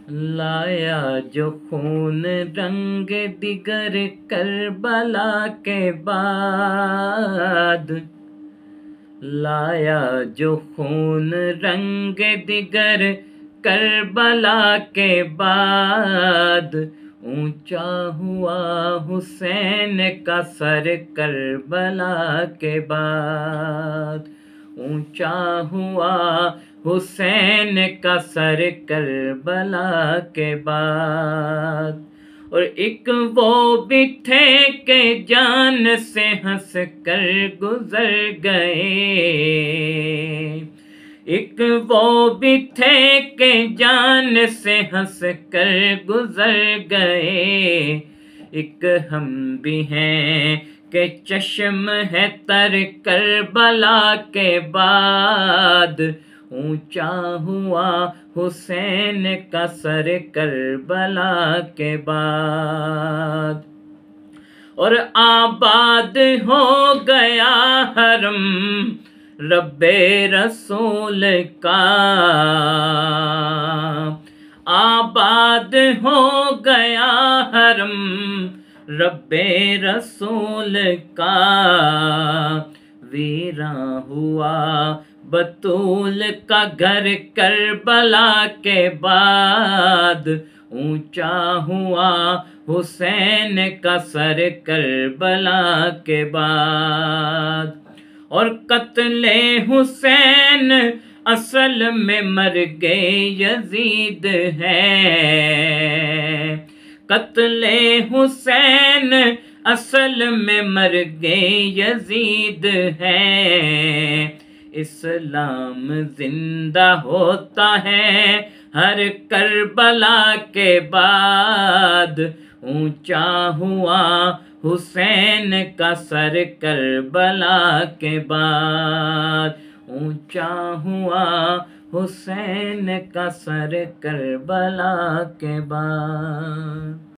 لایا جو خون رنگ دیگر کربلا کے بعد، لایا جو خون رنگ دیگر کربلا کے بعد، اونچا ہوا حسین کا سر کربلا کے بعد، اونچا ہوا حسین کا سر کربلا کے بعد۔ اور ایک وہ بھی تھے کہ جان سے ہنس کر گزر گئے، ایک وہ بھی تھے کہ جان سے ہنس کر گزر گئے، ایک ہم بھی ہیں کہ چشم ہے تر کربلا کے بعد، اونچا ہوا حسین کا سر کربلا کے بعد۔ اور آباد ہو گیا حرم رب رسول کا، آباد ہو گیا حرم رب رسول کا، ویراں ہوا بطول کا گھر کربلا کے بعد، اونچا ہوا حسین کا سر کربلا کے بعد۔ اور قتل حسین اصل میں مرگ یزید ہے، قتل حسین اصل میں مرگ یزید ہے، اسلام زندہ ہوتا ہے ہر کربلا کے بعد، اونچا ہوا حسین کا سر کربلا کے بعد، اونچا ہوا حسین کا سر کربلا کے بعد۔